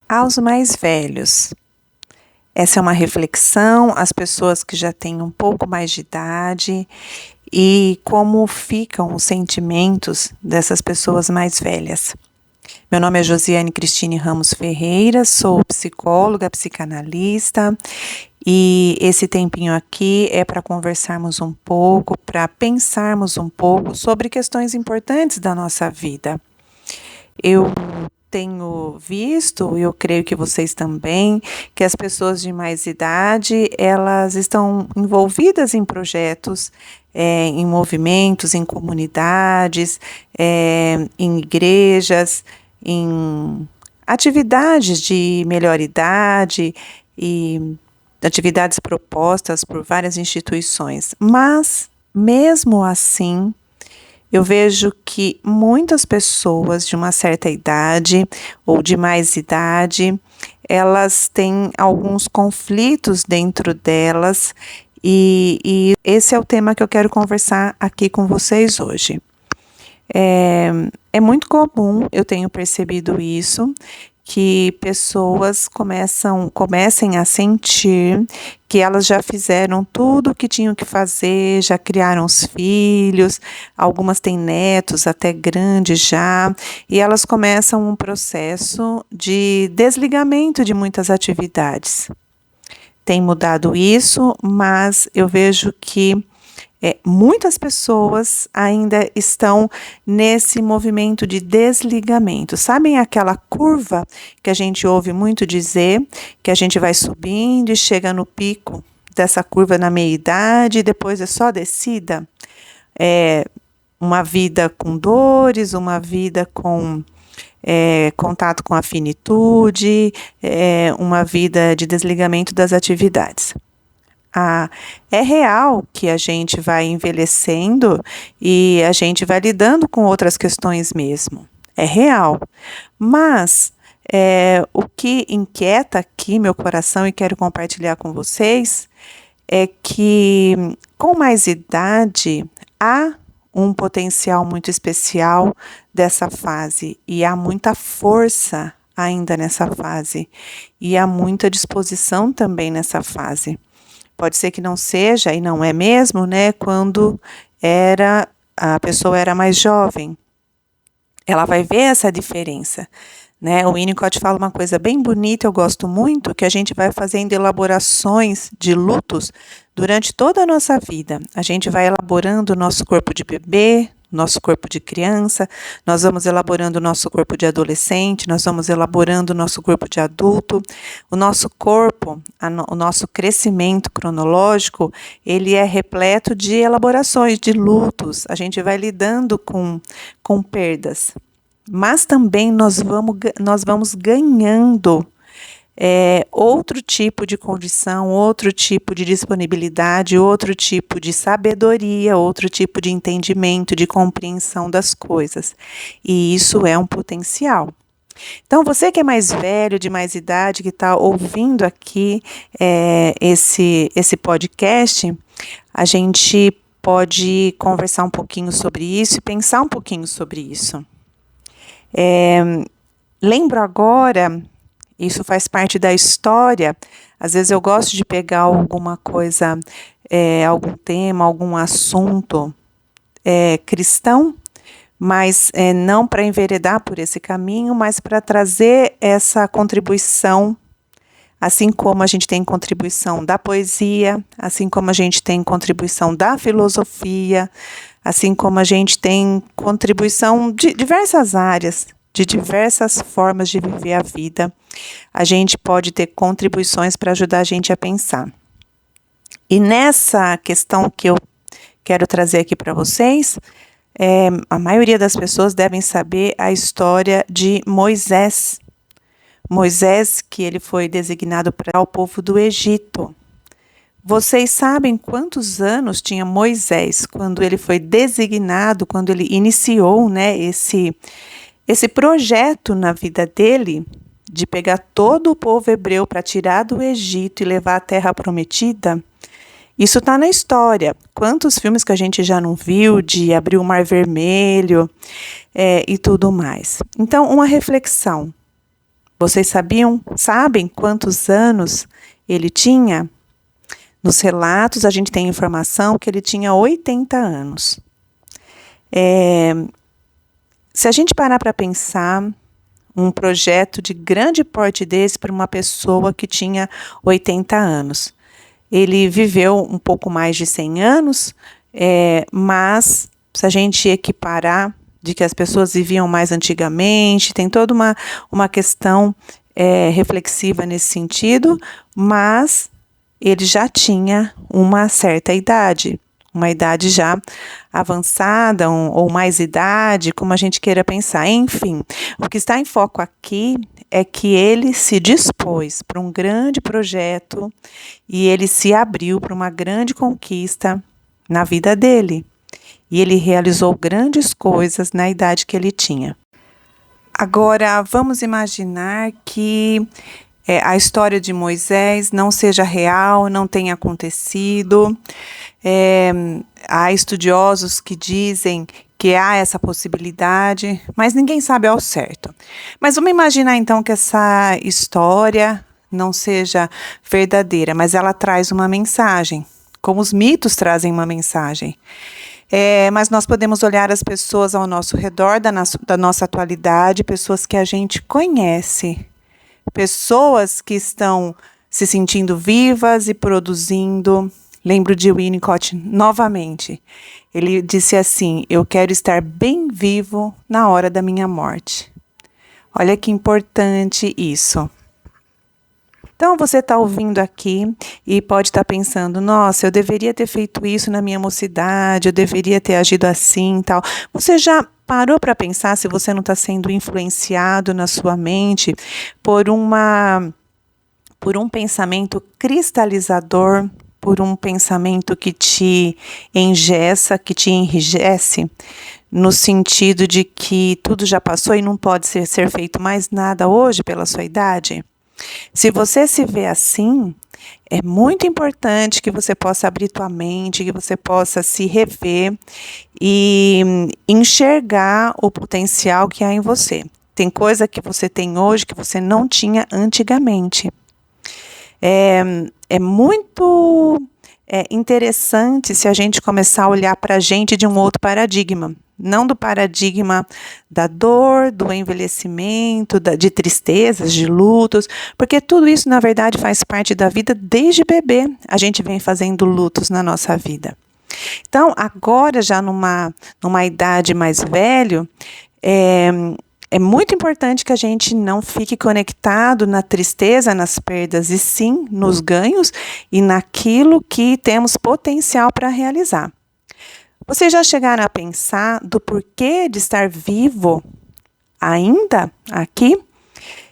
aos mais velhos. Essa é uma reflexão às pessoas que já têm um pouco mais de idade e como ficam os sentimentos dessas pessoas mais velhas. Meu nome é Josiane Cristine Ramos Ferreira, sou psicóloga, psicanalista e esse tempinho aqui é para conversarmos um pouco, para pensarmos um pouco sobre questões importantes da nossa vida. Eu tenho visto, e eu creio que vocês também, que as pessoas de mais idade, elas estão envolvidas em projetos, em movimentos, em comunidades, em igrejas, em atividades de melhor idade e atividades propostas por várias instituições. Mas, mesmo assim, eu vejo que muitas pessoas de uma certa idade ou de mais idade, elas têm alguns conflitos dentro delas e esse é o tema que eu quero conversar aqui com vocês hoje. É muito comum, eu tenho percebido isso, que pessoas comecem a sentir que elas já fizeram tudo o que tinham que fazer, já criaram os filhos, algumas têm netos até grandes já, e elas começam um processo de desligamento de muitas atividades. Tem mudado isso, mas eu vejo que muitas pessoas ainda estão nesse movimento de desligamento. Sabem aquela curva que a gente ouve muito dizer, que a gente vai subindo e chega no pico dessa curva na meia-idade e depois é só descida? Uma vida com dores, uma vida com contato com a finitude, uma vida de desligamento das atividades. É real que a gente vai envelhecendo e a gente vai lidando com outras questões mesmo. É real. Mas o que inquieta aqui meu coração e quero compartilhar com vocês é que com mais idade há um potencial muito especial dessa fase e há muita força ainda nessa fase e há muita disposição também nessa fase. Pode ser que não seja, e não é mesmo, né? Quando a pessoa era mais jovem. Ela vai ver essa diferença, né? O Winnicott fala uma coisa bem bonita, eu gosto muito, que a gente vai fazendo elaborações de lutos durante toda a nossa vida. A gente vai elaborando o nosso corpo de bebê, nosso corpo de criança, nós vamos elaborando o nosso corpo de adolescente, nós vamos elaborando o nosso corpo de adulto. O nosso corpo, o nosso crescimento cronológico, ele é repleto de elaborações, de lutos. A gente vai lidando com perdas. Mas também nós vamos ganhando outro tipo de condição, outro tipo de disponibilidade, outro tipo de sabedoria, outro tipo de entendimento, de compreensão das coisas. E isso é um potencial. Então, você que é mais velho, de mais idade, que está ouvindo aqui esse podcast, a gente pode conversar um pouquinho sobre isso e pensar um pouquinho sobre isso. Lembro agora, isso faz parte da história, às vezes eu gosto de pegar alguma coisa, algum tema, algum assunto cristão, mas não para enveredar por esse caminho, mas para trazer essa contribuição, assim como a gente tem contribuição da poesia, assim como a gente tem contribuição da filosofia, assim como a gente tem contribuição de diversas áreas, de diversas formas de viver a vida, a gente pode ter contribuições para ajudar a gente a pensar. E nessa questão que eu quero trazer aqui para vocês, a maioria das pessoas devem saber a história de Moisés. Moisés, que ele foi designado para o povo do Egito. Vocês sabem quantos anos tinha Moisés quando ele foi designado, quando ele iniciou, né, esse projeto na vida dele de pegar todo o povo hebreu para tirar do Egito e levar à terra prometida? Isso está na história. Quantos filmes que a gente já não viu de abrir o Mar Vermelho e tudo mais. Então, uma reflexão. Vocês sabem quantos anos ele tinha? Nos relatos, a gente tem informação que ele tinha 80 anos. Se a gente parar para pensar, um projeto de grande porte desse para uma pessoa que tinha 80 anos. Ele viveu um pouco mais de 100 anos, mas se a gente equiparar de que as pessoas viviam mais antigamente, tem toda uma questão reflexiva nesse sentido, mas ele já tinha uma certa idade. Uma idade já avançada ou mais idade, como a gente queira pensar. Enfim, o que está em foco aqui é que ele se dispôs para um grande projeto e ele se abriu para uma grande conquista na vida dele. E ele realizou grandes coisas na idade que ele tinha. Agora, vamos imaginar que a história de Moisés não seja real, não tenha acontecido. Há estudiosos que dizem que há essa possibilidade, mas ninguém sabe ao certo. Mas vamos imaginar então que essa história não seja verdadeira, mas ela traz uma mensagem, como os mitos trazem uma mensagem. Mas nós podemos olhar as pessoas ao nosso redor, da nossa atualidade, pessoas que a gente conhece, pessoas que estão se sentindo vivas e produzindo. Lembro de Winnicott novamente. Ele disse assim: eu quero estar bem vivo na hora da minha morte. Olha que importante isso. Então você está ouvindo aqui e pode estar pensando: nossa, eu deveria ter feito isso na minha mocidade, eu deveria ter agido assim e tal. Você já parou para pensar se você não está sendo influenciado na sua mente por um pensamento cristalizador, por um pensamento que te engessa, que te enrijece, no sentido de que tudo já passou e não pode ser feito mais nada hoje pela sua idade? Se você se vê assim, é muito importante que você possa abrir tua mente, que você possa se rever e enxergar o potencial que há em você. Tem coisa que você tem hoje que você não tinha antigamente. É muito interessante se a gente começar a olhar para a gente de um outro paradigma. Não do paradigma da dor, do envelhecimento, de tristezas, de lutos, porque tudo isso, na verdade, faz parte da vida desde bebê. A gente vem fazendo lutos na nossa vida. Então, agora, já numa idade mais velha, é muito importante que a gente não fique conectado na tristeza, nas perdas, e sim nos ganhos e naquilo que temos potencial para realizar. Vocês já chegaram a pensar do porquê de estar vivo ainda aqui?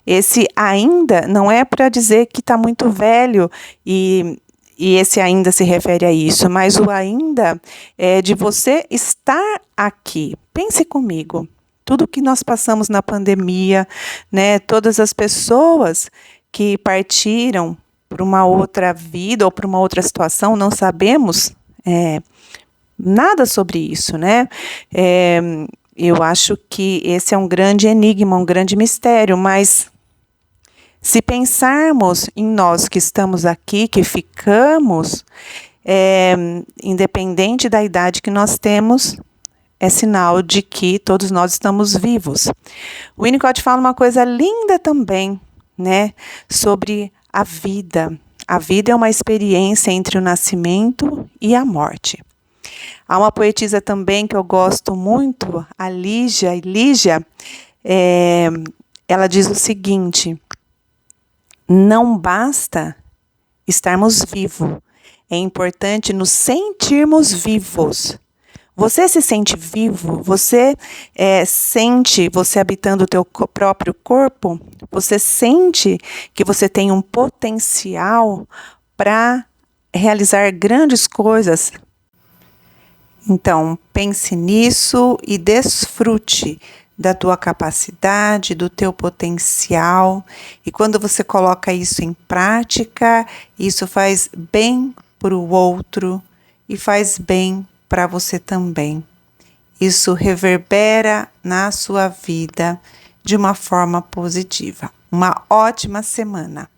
Esse ainda não é para dizer que está muito velho e esse ainda se refere a isso, mas o ainda é de você estar aqui. Pense comigo. Tudo que nós passamos na pandemia, né? Todas as pessoas que partiram para uma outra vida ou para uma outra situação, não sabemos nada sobre isso, né? Eu acho que esse é um grande enigma, um grande mistério, mas se pensarmos em nós que estamos aqui, que ficamos, independente da idade que nós temos, é sinal de que todos nós estamos vivos. O Winnicott fala uma coisa linda também, né, sobre a vida. A vida é uma experiência entre o nascimento e a morte. Há uma poetisa também que eu gosto muito, a Lígia. Ela diz o seguinte: não basta estarmos vivos, é importante nos sentirmos vivos. Você se sente vivo? Você sente você habitando o teu próprio corpo? Você sente que você tem um potencial para realizar grandes coisas? Então, pense nisso e desfrute da tua capacidade, do teu potencial. E quando você coloca isso em prática, isso faz bem para o outro e faz bem para você também. Isso reverbera na sua vida de uma forma positiva. Uma ótima semana!